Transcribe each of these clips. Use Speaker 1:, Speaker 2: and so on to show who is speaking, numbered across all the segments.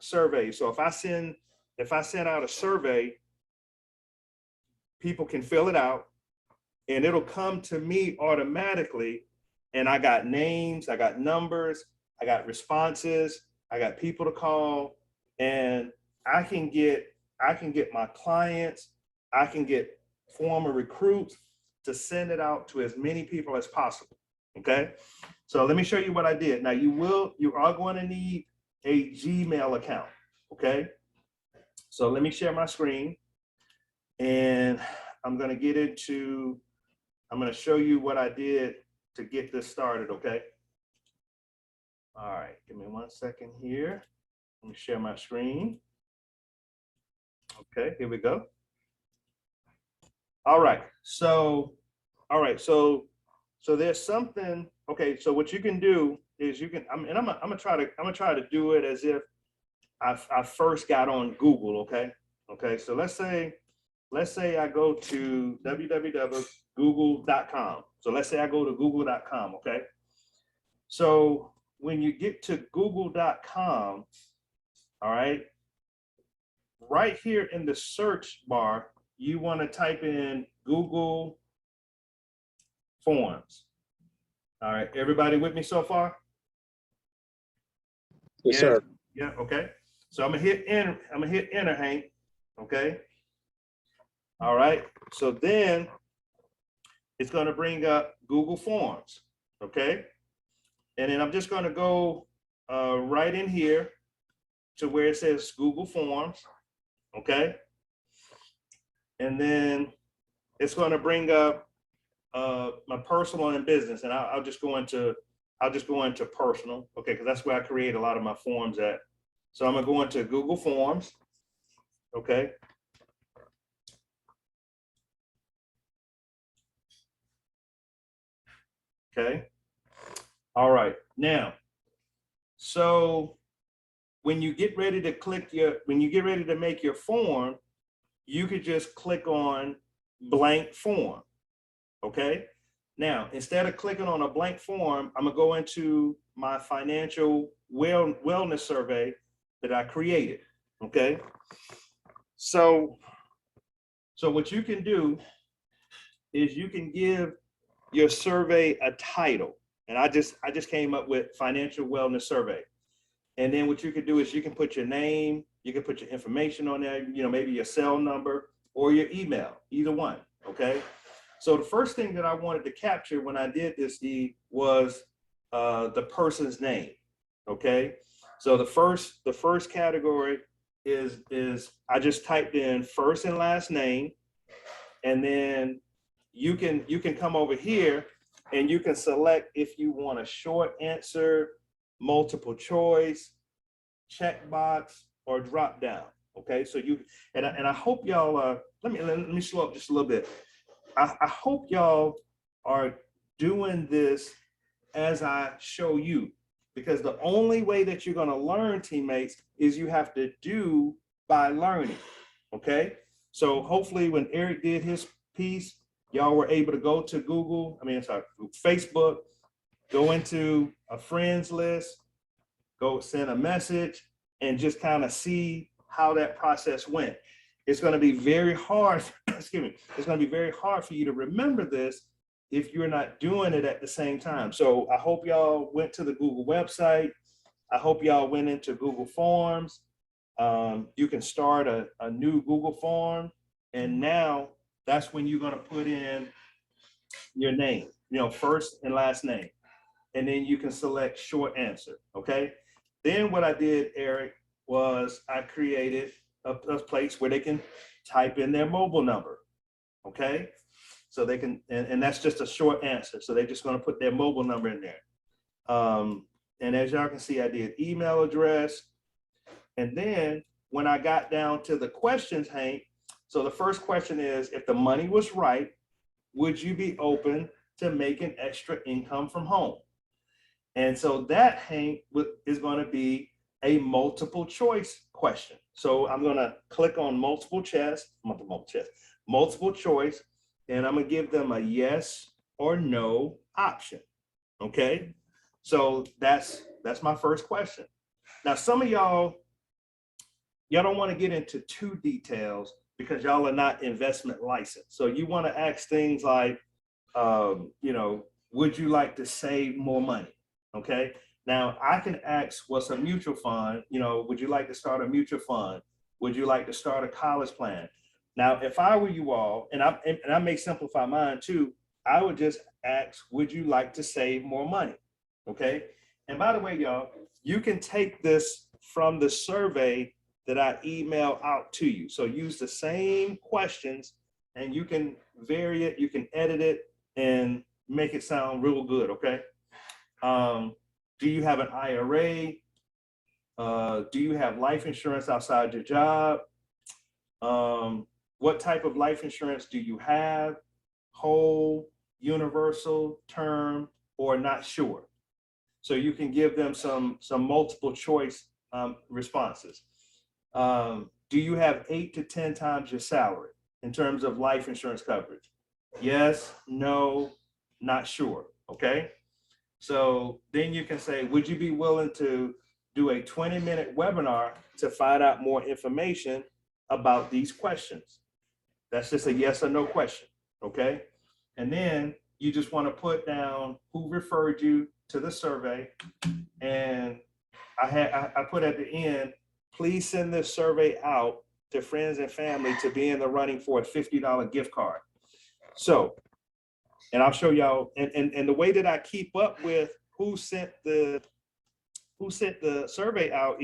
Speaker 1: surveys. So if I send out a survey, people can fill it out and it'll come to me automatically. And I got names, I got numbers, I got responses, I got people to call, and I can get my clients, I can get former recruits to send it out to as many people as possible. Okay. So let me show you what I did. Now you are going to need a Gmail account. Okay. So let me share my screen and I'm going to show you what I did to get this started. Okay. All right. Give me 1 second here. Let me share my screen. Okay. Here we go. All right. So there's something. Okay. So what you can do is I'm gonna try to do it as if I first got on Google. Okay. Okay. So let's say I go to www.google.com. So let's say I go to google.com. Okay. So when you get to google.com, all right, right here in the search bar, you want to type in Google Forms. All right, everybody with me so far?
Speaker 2: Yes, sir.
Speaker 1: Yeah, okay. So I'm gonna hit enter, Hank. Okay. All right. So then it's gonna bring up Google Forms. Okay. And then I'm just gonna go right in here to where it says Google Forms. Okay. And then it's gonna bring up my personal and business, and I'll just go into personal, okay, because that's where I create a lot of my forms at. So I'm gonna go into Google Forms, okay. Okay. All right. Now, so when you get ready to make your form, you could just click on blank form. Okay. Now, instead of clicking on a blank form, I'm gonna go into my financial wellness survey that I created. Okay. So what you can do is you can give your survey a title. And I just came up with financial wellness survey. And then what you can do is you can put your name, you can put your information on there, maybe your cell number or your email, either one. Okay. So the first thing that I wanted to capture when I did this, was the person's name. Okay. So the first category is I just typed in first and last name, and then you can come over here and you can select if you want a short answer, multiple choice, checkbox, or drop down. Okay. So and I hope y'all let me slow up just a little bit. I hope y'all are doing this as I show you, because the only way that you're going to learn, teammates, is you have to do by learning. Okay. So hopefully when Eric did his piece, y'all were able to go to Facebook, go into a friends list, go send a message, and just kind of see how that process went. It's going to be very hard, excuse me, it's going to be very hard for you to remember this if you're not doing it at the same time. So I hope y'all went to the Google website. I hope y'all went into Google Forms. You can start a new Google form, and now that's when you're going to put in your name, first and last name, and then you can select short answer. Okay. Then what I did, Eric, was I created a place where they can type in their mobile number. Okay. So they can, and that's just a short answer. So they're just going to put their mobile number in there. And as y'all can see, I did email address. And then when I got down to the questions, Hank, so the first question is, if the money was right, would you be open to making extra income from home? And so that, Hank, is going to be a multiple choice question. So I'm going to click on multiple choice, and I'm going to give them a yes or no option. Okay. So that's my first question. Now, some of y'all y'all don't want to get into too details because y'all are not investment licensed. So you want to ask things like, you know, would you like to save more money? Okay. Now I can ask, what's a mutual fund? You know, would you like to start a mutual fund? Would you like to start a college plan? Now, if I were you all, and I may simplify mine too, I would just ask, would you like to save more money? Okay. And by the way, y'all, you can take this from the survey that I email out to you. So use the same questions and you can vary it, you can edit it and make it sound real good, okay? Do you have an IRA? Do you have life insurance outside your job? What type of life insurance do you have? Whole, universal, term, or not sure? So you can give them some multiple choice responses. Do you have 8 to 10 times your salary in terms of life insurance coverage? Yes, no, not sure, okay? So then you can say, would you be willing to do a 20-minute webinar to find out more information about these questions? That's just a yes or no question, okay? And then you just want to put down who referred you to the survey. And I put at the end, please send this survey out to friends and family to be in the running for a $50 gift card. So, and I'll show y'all, and the way that I keep up with who sent the survey out,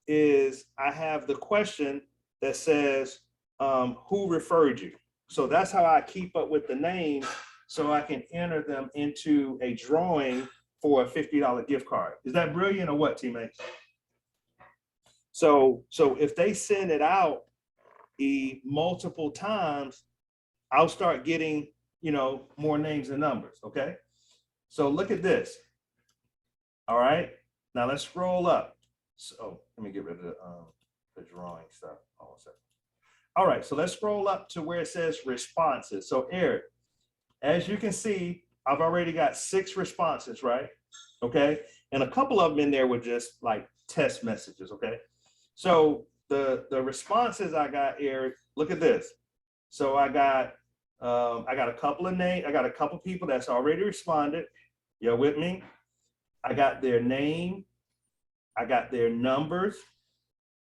Speaker 1: is I have the question that says, who referred you? So that's how I keep up with the names so I can enter them into a drawing for a $50 gift card. Is that brilliant or what, teammates? So if they send it out multiple times, I'll start getting, you know, more names and numbers, okay? So look at this. All right, now let's scroll up. So let me get rid of the drawing stuff. Hold on a second. All right, so let's scroll up to where it says responses. So Eric, as you can see, I've already got 6 responses, right? Okay, and a couple of them in there were just like test messages, okay? So the responses I got, Eric, look at this. So I got a couple of names, I got a couple people that's already responded. You're with me? I got their name, I got their numbers,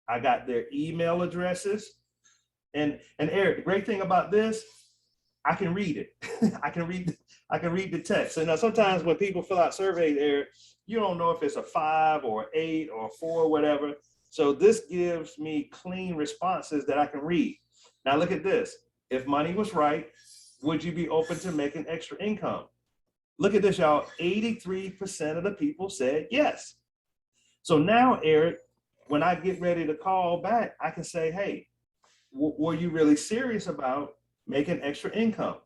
Speaker 1: I got their email addresses. And Eric, the great thing about this, I can read it. I can read the text. So now sometimes when people fill out surveys, Eric, you don't know if it's a 5 or 8 or 4 or whatever. So this gives me clean responses that I can read. Now look at this. If money was right, would you be open to making extra income? Look at this, y'all. 83% of the people said yes. So now, Eric, when I get ready to call back, I can say, hey, were you really serious about making extra income?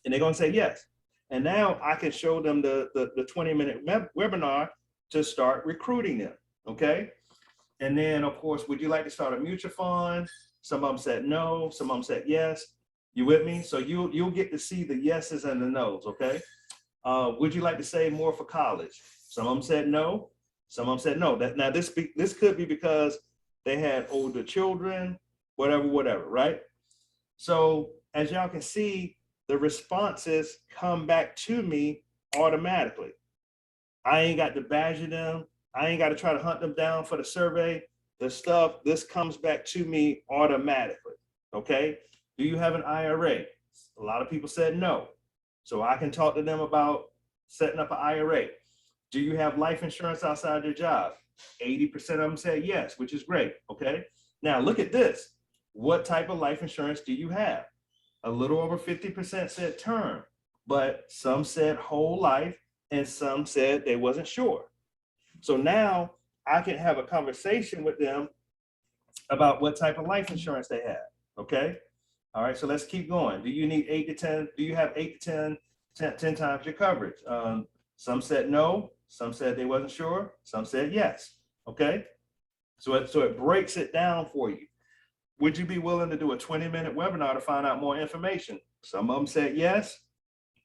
Speaker 1: And they're going to say yes. And now I can show them the 20-minute webinar to start recruiting them, okay? And then, of course, would you like to start a mutual fund? Some of them said no, some of them said yes. You with me? So you'll get to see the yeses and the nos, okay? Would you like to save more for college? Some of them said no, some of them said no. Now this could be because they had older children, whatever, right? So as y'all can see, the responses come back to me automatically. I ain't got to badger them. I ain't got to try to hunt them down for the survey. This comes back to me automatically, okay? Do you have an IRA? A lot of people said no. So I can talk to them about setting up an IRA. Do you have life insurance outside your job? 80% of them said yes, which is great, okay? Now look at this. What type of life insurance do you have? A little over 50% said term, but some said whole life and some said they wasn't sure. So now I can have a conversation with them about what type of life insurance they have, okay? All right, so let's keep going. Do you need 8 to 10? Do you have 8 to 10 times your coverage? Some said no, some said they wasn't sure, some said yes, okay? So it breaks it down for you. Would you be willing to do a 20-minute webinar to find out more information? Some of them said yes,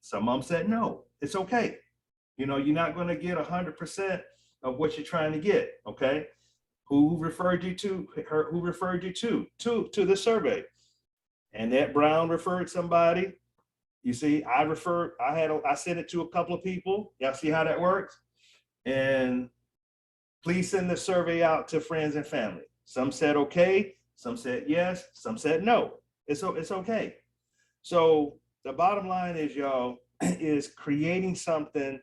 Speaker 1: some of them said no. It's okay. You know, you're not going to get 100% of what you're trying to get, okay? Who referred you to her? Who referred you to the survey? Annette Brown referred somebody. You see, I sent it to a couple of people. Y'all see how that works? And please send the survey out to friends and family. Some said okay, some said yes, some said no. It's okay. So the bottom line is, y'all, is creating something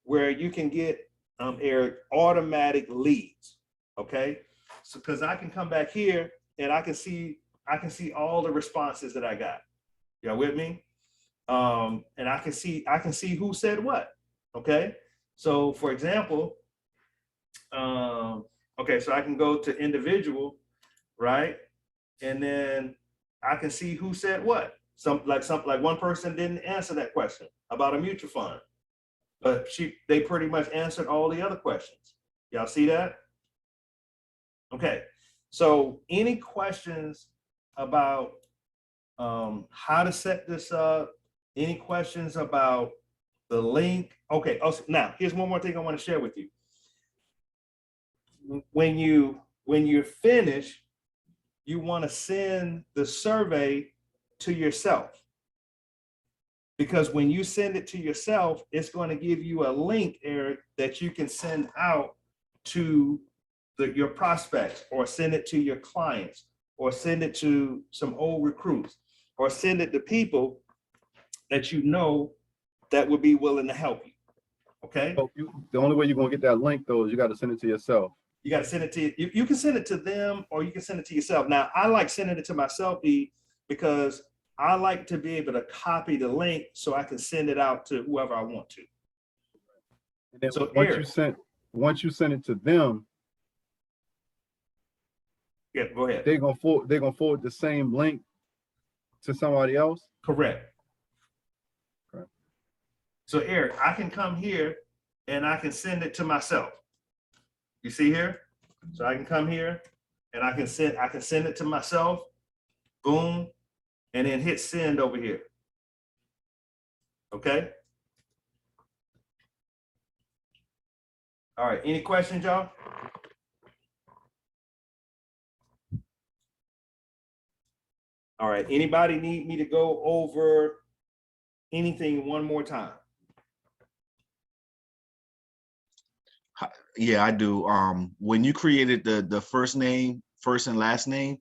Speaker 1: where you can get Eric, automatic leads. Okay. So because I can come back here and I can see all the responses that I got. Y'all with me? And I can see who said what. Okay. So for example, okay, so I can go to individual, right? And then I can see who said what. Like one person didn't answer that question about a mutual fund, but they pretty much answered all the other questions. Y'all see that? Okay. So any questions about how to set this up? Any questions about the link? Okay. Also, now here's one more thing I want to share with you. When you're finished, you want to send the survey to yourself, because when you send it to yourself, it's going to give you a link, Eric, that you can send out to your prospects, or send it to your clients, or send it to some old recruits, or send it to people that you know that would be willing to help you. Okay.
Speaker 2: So the only way you're gonna get that link though is you got to send it to yourself.
Speaker 1: You got to send it to you can send it to them, or you can send it to yourself. Now, I like sending it to myself, because I like to be able to copy the link so I can send it out to whoever I want to.
Speaker 2: And then
Speaker 1: So
Speaker 2: once you send it to them,
Speaker 1: yeah, go ahead.
Speaker 2: they're gonna forward the same link to somebody else.
Speaker 1: Correct.
Speaker 2: Okay.
Speaker 1: So Eric, I can come here and I can send it to myself. You see here? So I can come here and I can send it to myself. Boom. And then hit send over here. Okay. All right. Any questions, y'all? All right. Anybody need me to go over anything one more time?
Speaker 3: Yeah, I do. When you created the first and last name,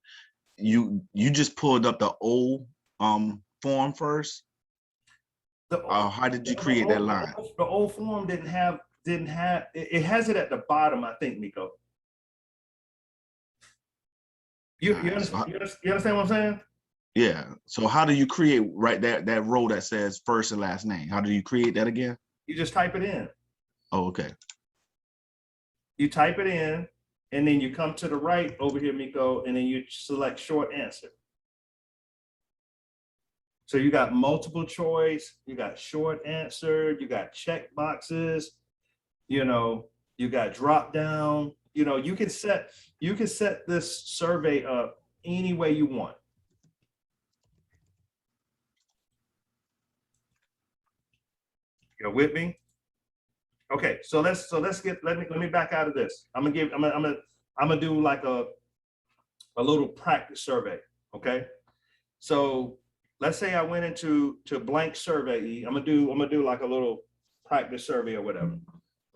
Speaker 3: you just pulled up the old form first. How did you create that line?
Speaker 1: The old form didn't have it has it at the bottom, I think, Nico. You understand what I'm saying?
Speaker 3: Yeah. So how do you create that row that says first and last name? How do you create that again?
Speaker 1: You just type it in.
Speaker 3: Oh, okay.
Speaker 1: You type it in, and then you come to the right over here, Miko, and then you select short answer. So you got multiple choice, you got short answer, you got check boxes, you got drop down. You can set this survey up any way you want. You're with me? Okay, so let me back out of this. I'm gonna do like a little practice survey. Okay, so let's say I went into blank survey. I'm gonna do like a little practice survey or whatever.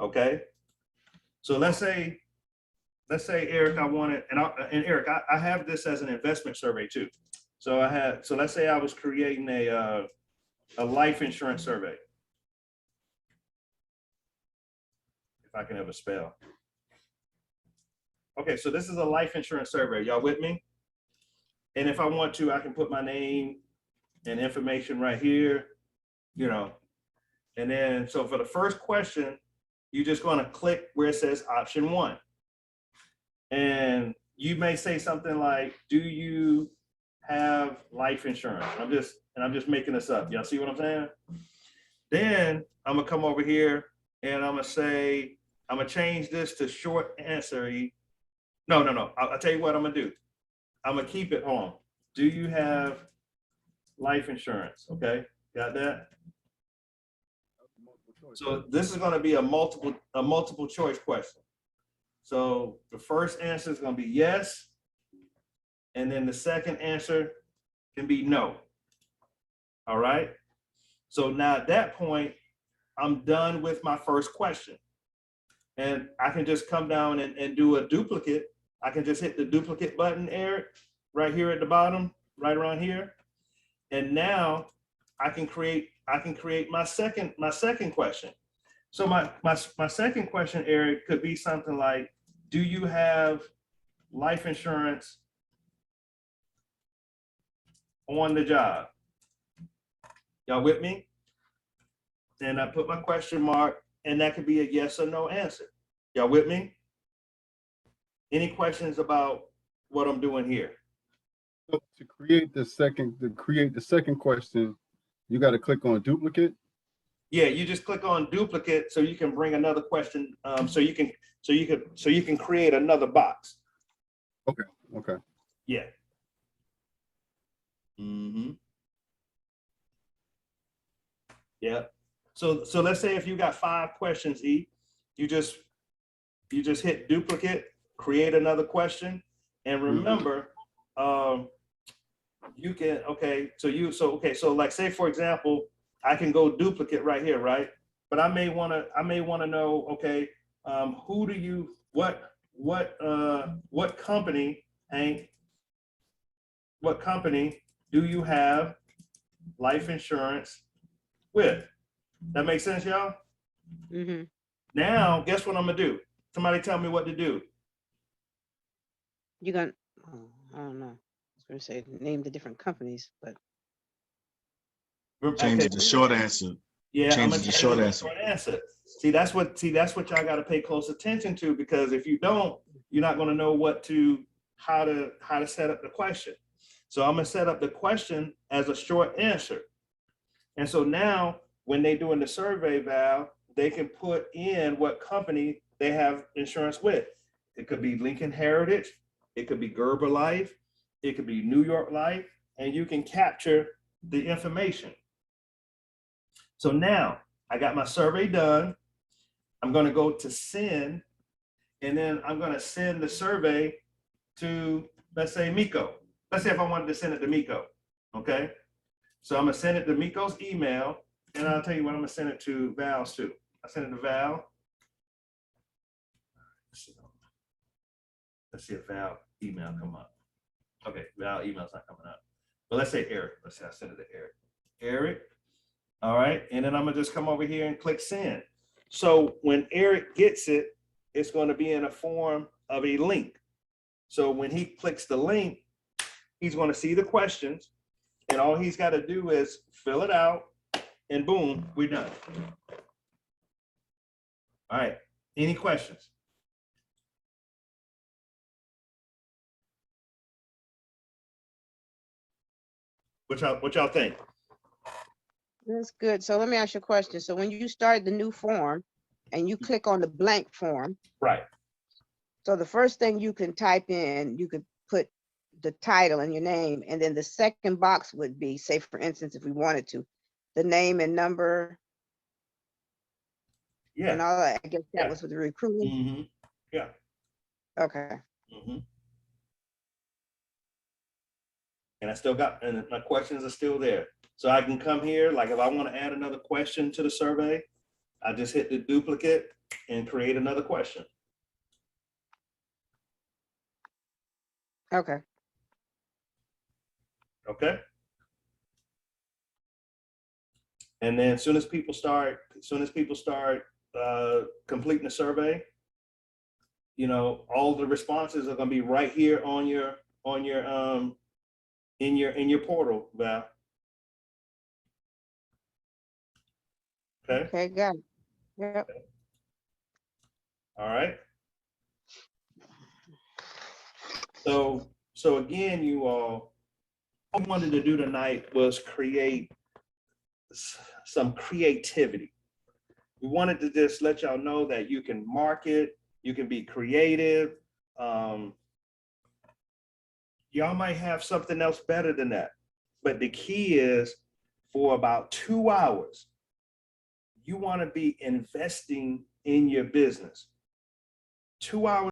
Speaker 1: Okay, so let's say Eric, I wanted, and Eric, I have this as an investment survey too. So let's say I was creating a life insurance survey. If I can ever spell. Okay, so this is a life insurance survey. Y'all with me? And if I want to, I can put my name and information right here, And then, so for the first question, you're just going to click where it says option 1. And you may say something like, do you have life insurance? I'm just making this up. Y'all see what I'm saying? Then I'm going to come over here and I'm going to say, I'm going to change this to short answer. No. I'll tell you what I'm going to do. I'm going to keep it on. Do you have life insurance? Okay. Got that? So this is going to be a multiple choice question. So the first answer is going to be yes. And then the second answer can be no. All right. So now at that point, I'm done with my first question. And I can just come down and do a duplicate. I can just hit the duplicate button, Eric, right here at the bottom, right around here. And now I can create my second question. So my second question, Eric, could be something like, do you have life insurance on the job? Y'all with me? And I put my question mark, and that could be a yes or no answer. Y'all with me? Any questions about what I'm doing here?
Speaker 2: So to create the second question, you got to click on duplicate.
Speaker 1: Yeah, you just click on duplicate so you can bring another question. So you can create another box.
Speaker 2: Okay.
Speaker 1: Yeah. Mm-hmm. Yeah. So let's say if you got 5 questions, E, you just hit duplicate, create another question, and remember, you can so like say for example, I can go duplicate right here, right? But I may want to know, okay, what company, Hank, what company do you have life insurance with? That makes sense, y'all?
Speaker 4: Mm-hmm.
Speaker 1: Now, guess what I'm gonna do? Somebody tell me what to do.
Speaker 4: You're gonna, I don't know. I was gonna say name the different companies, but
Speaker 3: Change
Speaker 1: Okay,
Speaker 3: it to short answer.
Speaker 1: yeah, I'm
Speaker 3: Change
Speaker 1: gonna
Speaker 3: it to
Speaker 1: change
Speaker 3: short
Speaker 1: it to
Speaker 3: answer.
Speaker 1: short answer. See, that's what y'all got to pay close attention to, because if you don't, you're not gonna know how to set up the question. So I'm gonna set up the question as a short answer. And so now when they doing the survey, Val, they can put in what company they have insurance with. It could be Lincoln Heritage, it could be Gerber Life, it could be New York Life, and you can capture the information. So now I got my survey done. I'm going to go to send, and then I'm going to send the survey to, let's say, Miko. Let's say if I wanted to send it to Miko, okay? So I'm going to send it to Miko's email, and I'll tell you what, I'm going to send it to Val's too. I send it to Val. Let's see if Val email come up. Okay, Val email's not coming up. But let's say Eric. Let's say I send it to Eric. Eric, all right, and then I'm gonna just come over here and click send. So when Eric gets it, it's going to be in a form of a link. So when he clicks the link, he's going to see the questions, and all he's got to do is fill it out, and boom, we're done. All right, any questions? What y'all think?
Speaker 4: that's good. So let me ask you a question. So when you start the new form and you click on the blank form,
Speaker 1: Right.
Speaker 4: so the first thing you can type in, you could put the title and your name, and then the second box would be, say for instance, if we wanted to, the name and number
Speaker 1: Yeah.
Speaker 4: and all that. I guess that
Speaker 1: Yeah.
Speaker 4: was with the recruiting.
Speaker 1: Mm-hmm. Yeah.
Speaker 4: Okay.
Speaker 1: Mm-hmm. And I still got, and my questions are still there. So I can come here, like if I want to add another question to the survey, I just hit the duplicate and create another question.
Speaker 4: Okay.
Speaker 1: Okay. And then as soon as people start completing the survey, you know, all the responses are going to be right here on your in your portal, Val. Okay.
Speaker 4: Okay, got it. Yep.
Speaker 1: All right. So again, you all, what I wanted to do tonight was create some creativity. We wanted to just let y'all know that you can market, you can be creative. Y'all might have something else better than that. But the key is, for about 2 hours, you want to be investing in your business. 2 hours